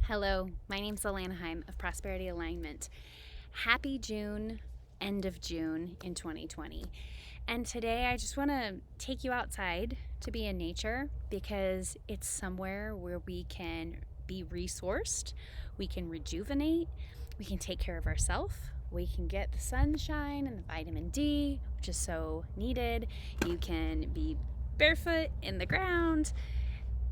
Hello, my name's Alana Heim of Prosperity Alignment. Happy June, end of June in 2020. And today I just want to take you outside to be in nature because it's somewhere where we can be resourced, we can rejuvenate, we can take care of ourselves, we can get the sunshine and the vitamin D, which is so needed. You can be barefoot in the ground,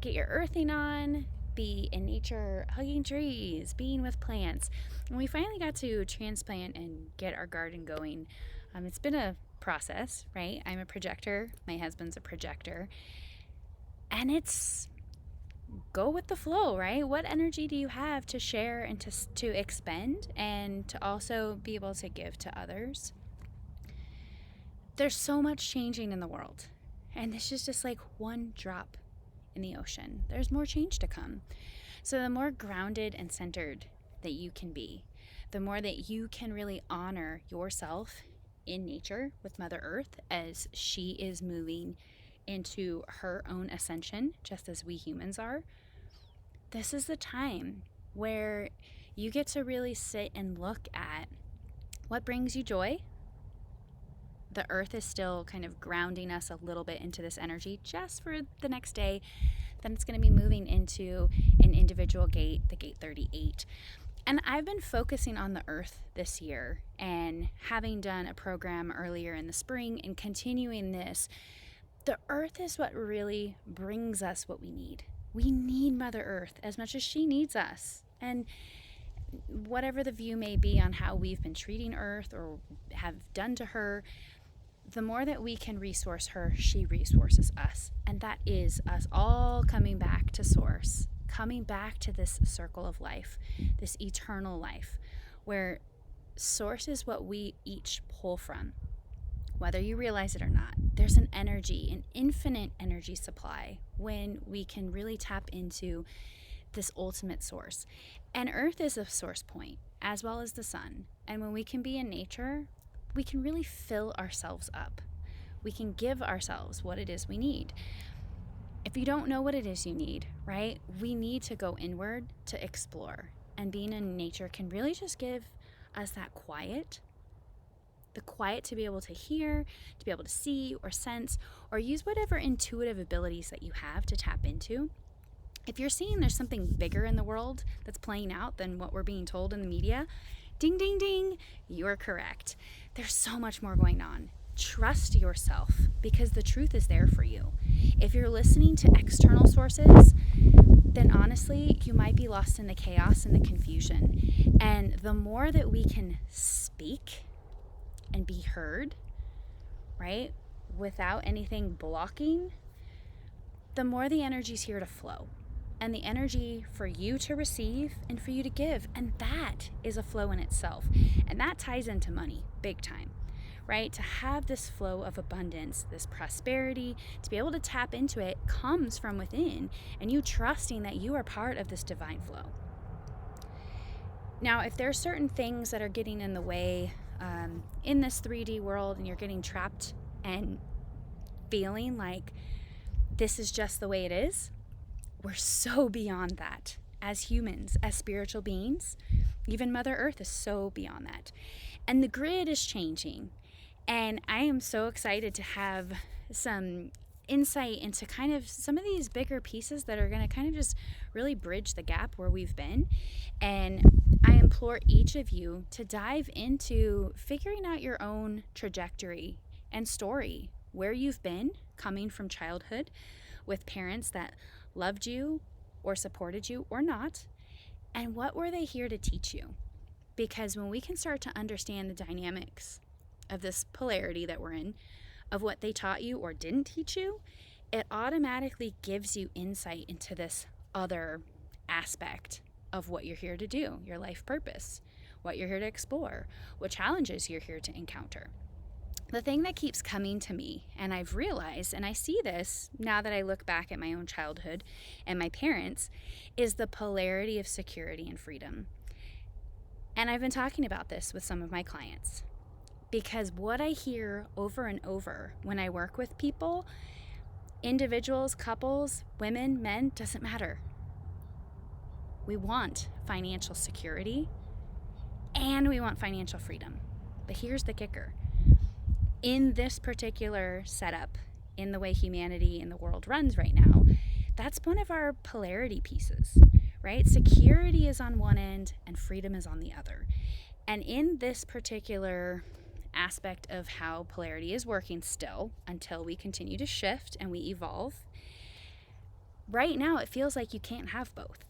get your earthing on, be in nature, hugging trees, being with plants. And we finally got to transplant and get our garden going. It's been a process, right? I'm a projector, my husband's a projector, and it's go with the flow, right? What energy do you have to share and to expend and to also be able to give to others? There's so much changing in the world, and this is just like one drop in the ocean. There's more change to come. So the more grounded and centered that you can be, the more that you can really honor yourself in nature with Mother Earth as she is moving into her own ascension, just as we humans are. This is the time where you get to really sit and look at what brings you joy. The earth is still kind of grounding us a little bit into this energy just for the next day. Then it's going to be moving into an individual gate, the gate 38. And I've been focusing on the earth this year and having done a program earlier in the spring and continuing this. The earth is what really brings us what we need. We need Mother Earth as much as she needs us. And whatever the view may be on how we've been treating earth or have done to her, the more that we can resource her, she resources us. And that is us all coming back to source, coming back to this circle of life, this eternal life, where source is what we each pull from, whether you realize it or not. There's an energy, an infinite energy supply when we can really tap into this ultimate source. And Earth is a source point, as well as the sun. And when we can be in nature, we can really fill ourselves up. We can give ourselves what it is we need. If you don't know what it is you need, right, we need to go inward to explore. And being in nature can really just give us that quiet, the quiet to be able to hear, to be able to see or sense, or use whatever intuitive abilities that you have to tap into. If you're seeing there's something bigger in the world that's playing out than what we're being told in the media, ding, ding, ding, you're correct. There's so much more going on. Trust yourself because the truth is there for you. If you're listening to external sources, then honestly, you might be lost in the chaos and the confusion. And the more that we can speak and be heard, right, without anything blocking, the more the energy's here to flow. And the energy for you to receive and for you to give. And that is a flow in itself. And that ties into money big time, right? To have this flow of abundance, this prosperity, to be able to tap into it comes from within and you trusting that you are part of this divine flow. Now, if there are certain things that are getting in the way in this 3D world and you're getting trapped and feeling like this is just the way it is, we're so beyond that as humans, as spiritual beings. Even Mother Earth is so beyond that. And the grid is changing. And I am so excited to have some insight into kind of some of these bigger pieces that are going to kind of just really bridge the gap where we've been. And I implore each of you to dive into figuring out your own trajectory and story, where you've been coming from childhood with parents that loved you or supported you or not, and what were they here to teach you? Because when we can start to understand the dynamics of this polarity that we're in, of what they taught you or didn't teach you, it automatically gives you insight into this other aspect of what you're here to do, your life purpose, what you're here to explore, what challenges you're here to encounter. The thing that keeps coming to me, and I've realized, and I see this now that I look back at my own childhood and my parents, is the polarity of security and freedom. And I've been talking about this with some of my clients because what I hear over and over when I work with people, individuals, couples, women, men, doesn't matter. We want financial security and we want financial freedom. But here's the kicker. In this particular setup, in the way humanity and the world runs right now, that's one of our polarity pieces, right? Security is on one end and freedom is on the other. And in this particular aspect of how polarity is working still, until we continue to shift and we evolve, right now it feels like you can't have both.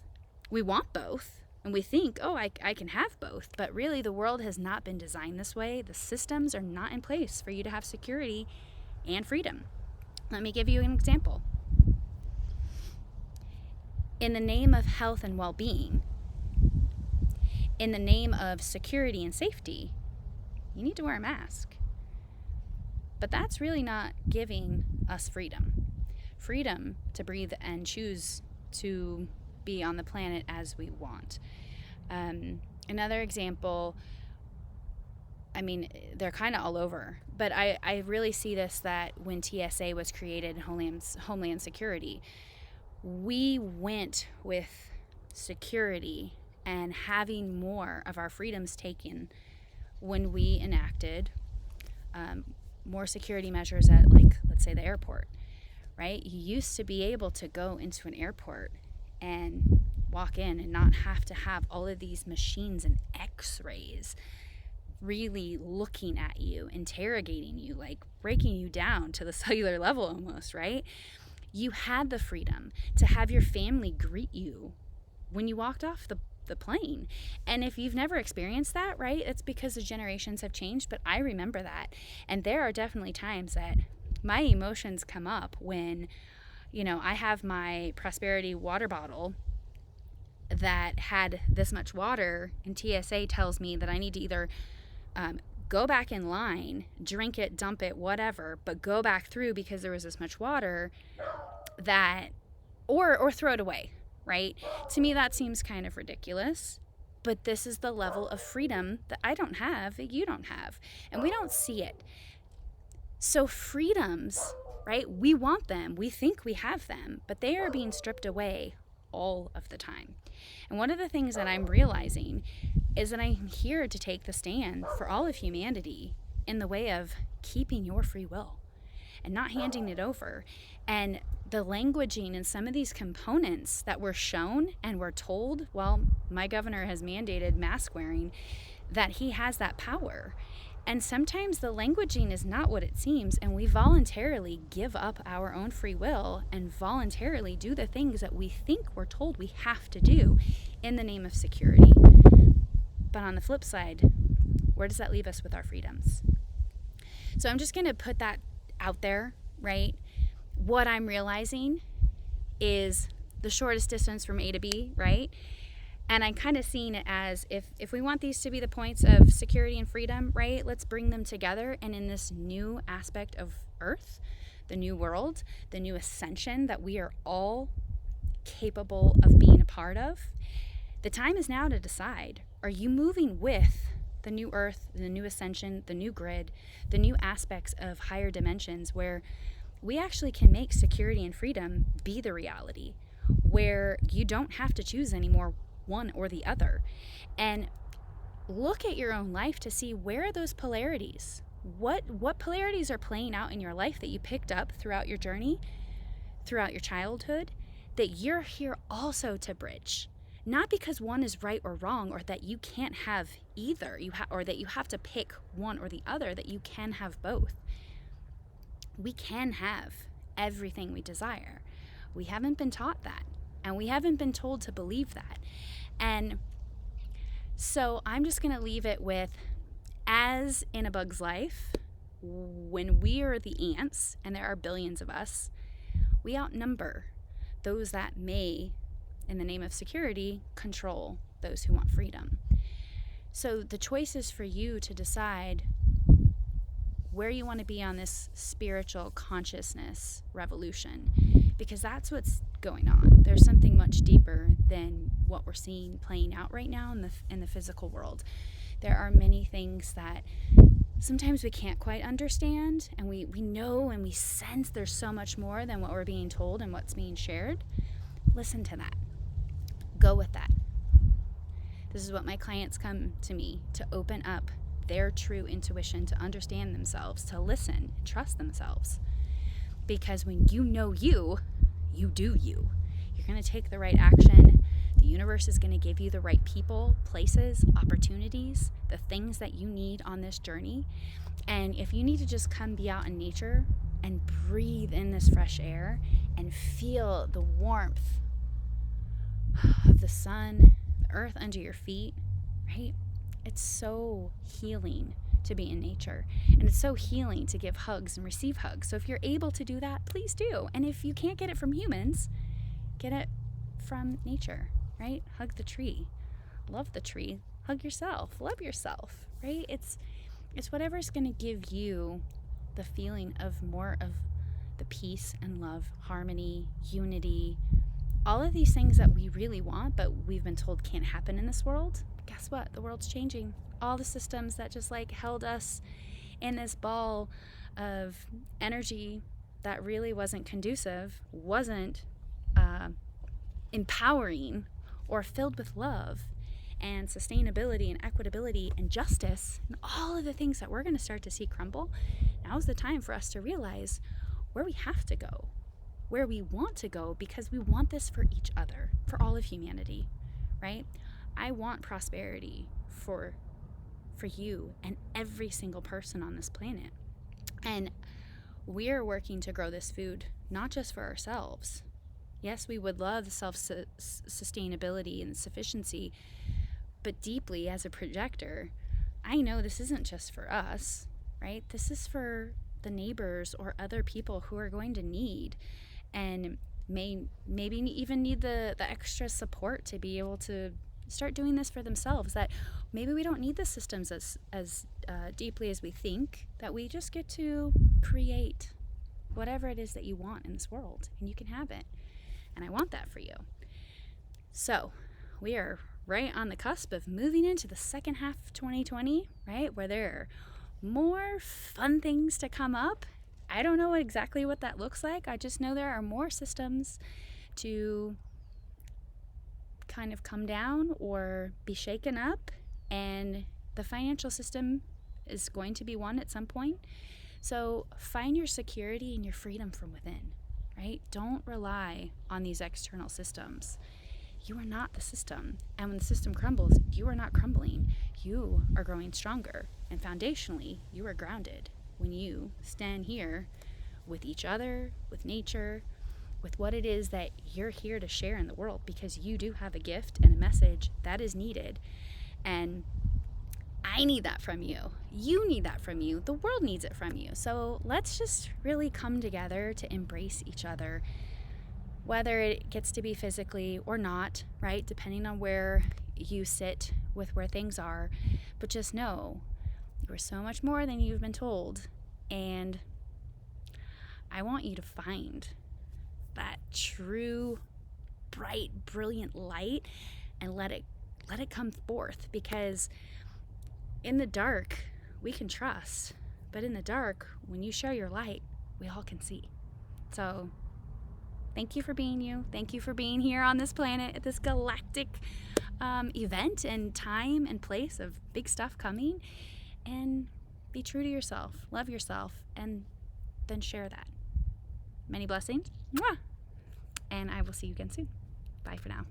We want both, and we think, oh, I can have both, but really the world has not been designed this way. The systems are not in place for you to have security and freedom. Let me give you an example. In the name of health and well-being, in the name of security and safety, you need to wear a mask. But that's really not giving us freedom. Freedom to breathe and choose to be on the planet as we want. Another example, I mean, they're kind of all over, but I really see this, that when TSA was created, Homeland Security, we went with security and having more of our freedoms taken when we enacted more security measures at, like, let's say the airport, right? You used to be able to go into an airport and walk in and not have to have all of these machines and x-rays really looking at you, interrogating you, like breaking you down to the cellular level almost, right? You had the freedom to have your family greet you when you walked off the plane. And if you've never experienced that, right, it's because the generations have changed, but I remember that. And there are definitely times that my emotions come up when, you know, I have my Prosperity water bottle that had this much water, and TSA tells me that I need to either go back in line, drink it, dump it, whatever, but go back through because there was this much water, that, or throw it away. Right? To me, that seems kind of ridiculous, but this is the level of freedom that I don't have, that you don't have, and we don't see it. So freedoms, right? We want them, we think we have them, but they are being stripped away all of the time. And one of the things that I'm realizing is that I'm here to take the stand for all of humanity in the way of keeping your free will and not handing it over. And the languaging and some of these components that we're shown and we're told, well, my governor has mandated mask wearing, that he has that power. And sometimes the languaging is not what it seems, and we voluntarily give up our own free will and voluntarily do the things that we think we're told we have to do in the name of security. But on the flip side, where does that leave us with our freedoms? So I'm just going to put that out there, right? What I'm realizing is the shortest distance from A to B, right? And I'm kind of seeing it as if we want these to be the points of security and freedom, right? Let's bring them together. And in this new aspect of Earth, the new world, the new ascension that we are all capable of being a part of, the time is now to decide, are you moving with the new Earth, the new ascension, the new grid, the new aspects of higher dimensions where we actually can make security and freedom be the reality, where you don't have to choose anymore one or the other. And look at your own life to see, where are those polarities? What polarities are playing out in your life that you picked up throughout your journey, throughout your childhood, that you're here also to bridge? Not because one is right or wrong, or that you can't have either, or that you have to pick one or the other, that you can have both. We can have everything we desire. We haven't been taught that, and we haven't been told to believe that. And so I'm just going to leave it with, as in a bug's life, when we are the ants, and there are billions of us, we outnumber those that may, in the name of security, control those who want freedom. So the choice is for you to decide where you want to be on this spiritual consciousness revolution, because that's what's going on. There's something much deeper than what we're seeing playing out right now in the physical world. There are many things that sometimes we can't quite understand, and we know and we sense there's so much more than what we're being told and what's being shared. Listen to that. Go with that. This is what my clients come to me to open up their true intuition, to understand themselves, to listen, and trust themselves. Because when you know you, you do you. You're going to take the right action. The universe is going to give you the right people, places, opportunities, the things that you need on this journey. And if you need to just come be out in nature and breathe in this fresh air and feel the warmth of the sun, the earth under your feet, right? It's so healing to be in nature. And it's so healing to give hugs and receive hugs. So if you're able to do that, please do. And if you can't get it from humans, get it from nature, right? Hug the tree. Love the tree. Hug yourself. Love yourself, right? It's whatever's going to give you the feeling of more of the peace and love, harmony, unity, all of these things that we really want, but we've been told can't happen in this world. Guess what? The world's changing. All the systems that just like held us in this ball of energy that really wasn't conducive, wasn't empowering or filled with love and sustainability and equitability and justice and all of the things that we're going to start to see crumble. Now's the time for us to realize where we have to go, where we want to go, because we want this for each other, for all of humanity, right? I want prosperity for you and every single person on this planet. And we're working to grow this food, not just for ourselves. Yes, we would love the self-sustainability and sufficiency, but deeply as a projector, I know this isn't just for us, right? This is for the neighbors or other people who are going to need and maybe even need the extra support to be able to start doing this for themselves. That maybe we don't need the systems as deeply as we think, that we just get to create whatever it is that you want in this world, and you can have it. And I want that for you. So we are right on the cusp of moving into the second half of 2020, right? Where there are more fun things to come up. I don't know exactly what that looks like. I just know there are more systems to kind of come down or be shaken up. And the financial system is going to be one at some point. So find your security and your freedom from within, right? Don't rely on these external systems. You are not the system. And when the system crumbles, you are not crumbling. You are growing stronger. And foundationally, you are grounded when you stand here with each other, with nature, with what it is that you're here to share in the world, because you do have a gift and a message that is needed. And I need that from you. You need that from you. The world needs it from you. So let's just really come together to embrace each other, whether it gets to be physically or not, right? Depending on where you sit with where things are. But just know you are so much more than you've been told. And I want you to find that true, bright, brilliant light and let it come forth, because in the dark we can trust, but in the dark, when you share your light, we all can see. So thank you for being you. Thank you for being here on this planet at this galactic event and time and place of big stuff coming. And be true to yourself, love yourself, and then share that. Many blessings. Mwah! And I will see you again soon. Bye for now.